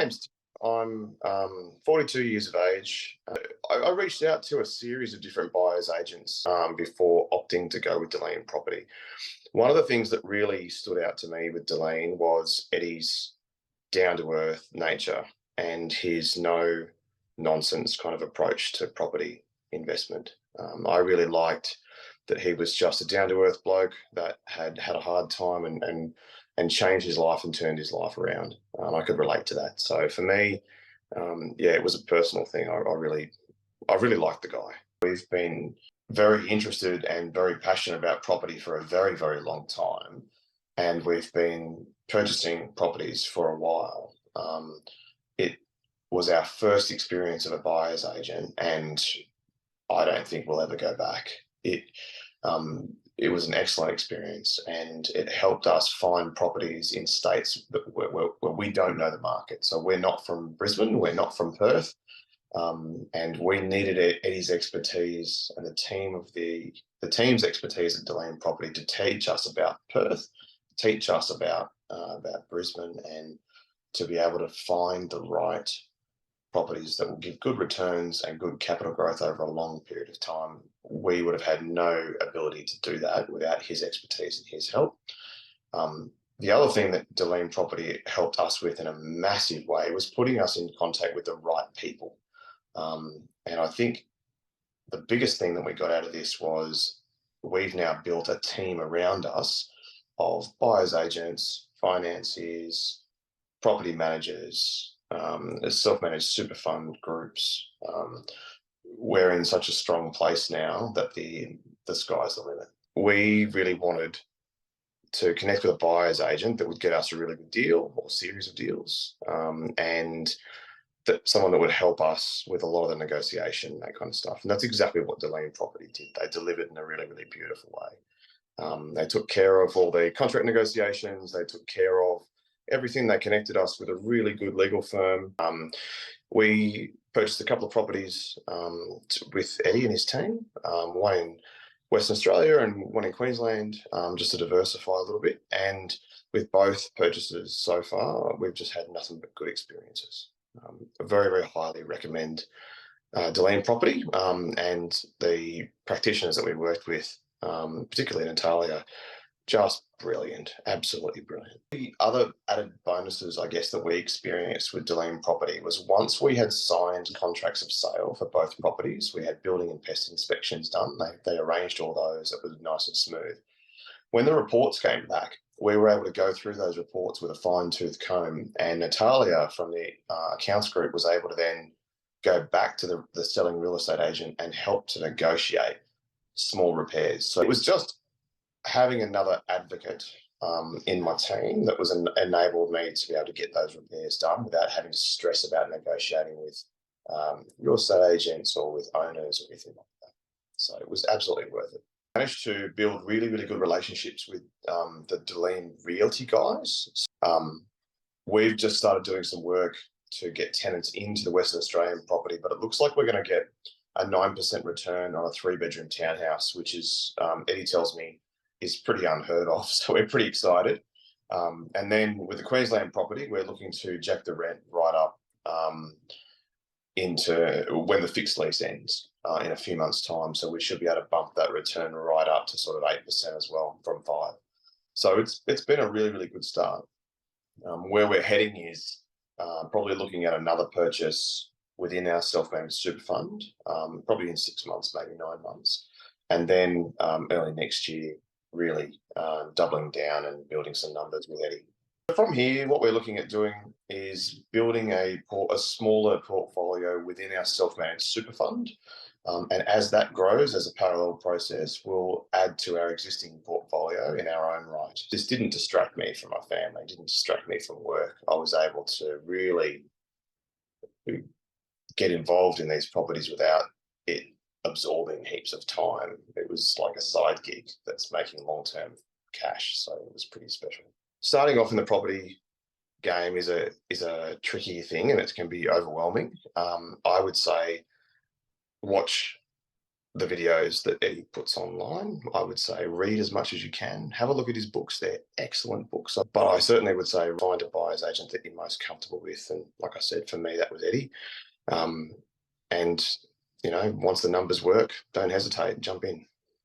name's Tim. I'm 42 years of age. I reached out to a series of different buyers agents before opting to go with Deleen Property. One of the things that really stood out to me with Deleen was Eddie's down-to-earth nature and his no-nonsense kind of approach to property investment. I really liked that he was just a down-to-earth bloke that had had a hard time and changed his life and turned his life around. I could relate to that. So for me, yeah, it was a personal thing. I really liked the guy. We've been very interested and very passionate about property for a very, very long time, and we've been purchasing properties for a while. It was our first experience of a buyer's agent, and I don't think we'll ever go back. It was an excellent experience, and it helped us find properties in states where we don't know the market. So we're not from Brisbane, we're not from Perth, and we needed Eddie's expertise and the team's expertise at Deleen Property to teach us about Perth, teach us about Brisbane, and to be able to find the right properties that will give good returns and good capital growth over a long period of time. We would have had no ability to do that without his expertise and his help. The other thing that Deleen Property helped us with in a massive way was putting us in contact with the right people. And I think the biggest thing that we got out of this was we've now built a team around us of buyers agents, financiers, property managers, self-managed super fund groups. We're in such a strong place now that the sky's the limit. We really wanted to connect with a buyer's agent that would get us a really good deal or series of deals, and that someone that would help us with a lot of the negotiation, that kind of stuff. And that's exactly what Deleen Property did. They delivered in a really, really beautiful way. They took care of all the contract negotiations. They took care of everything. They connected us with a really good legal firm. We purchased a couple of properties with Eddie and his team, one in Western Australia and one in Queensland, just to diversify a little bit. And with both purchases so far, we've just had nothing but good experiences. I very, very highly recommend Deleen Property, and the practitioners that we worked with, particularly Natalia, just brilliant, absolutely brilliant. The other added bonuses, I guess, that we experienced with Deleen Property was once we had signed contracts of sale for both properties, we had building and pest inspections done. They arranged all those. It was nice and smooth. When the reports came back, we were able to go through those reports with a fine-tooth comb, and Natalia from the accounts group was able to then go back to the selling real estate agent and help to negotiate small repairs. So it was just having another advocate in my team that was enabled me to be able to get those repairs done without having to stress about negotiating with real estate agents or with owners or anything like that. So it was absolutely worth it. Managed to build really, really good relationships with the Deleen Realty guys. We've just started doing some work to get tenants into the Western Australian property, but it looks like we're going to get a 9% return on a 3-bedroom townhouse, which is, Eddie tells me, is pretty unheard of. So we're pretty excited. And then with the Queensland property, we're looking to jack the rent right up into when the fixed lease ends in a few months' time. So we should be able to bump that return right up to sort of 8% as well from 5%. So it's been a really, really good start. Where we're heading is probably looking at another purchase within our self-managed super fund, probably in 6 months, maybe 9 months. And then early next year, really doubling down and building some numbers with Eddie. From here, what we're looking at doing is building a smaller portfolio within our self-managed super fund. And as that grows as a parallel process, we'll add to our existing portfolio in our own right. This didn't distract me from my family, didn't distract me from work. I was able to really get involved in these properties without it absorbing heaps of time. It was like a side gig that's making long-term cash, so it was pretty special. Starting off in the property game is a tricky thing, and it can be overwhelming. I would say watch the videos that Eddie puts online. I would say read as much as you can. Have a look at his books. They're excellent books. But I certainly would say find a buyer's agent that you're most comfortable with. And like I said, for me, that was Eddie. Um, and, once the numbers work, don't hesitate, jump in.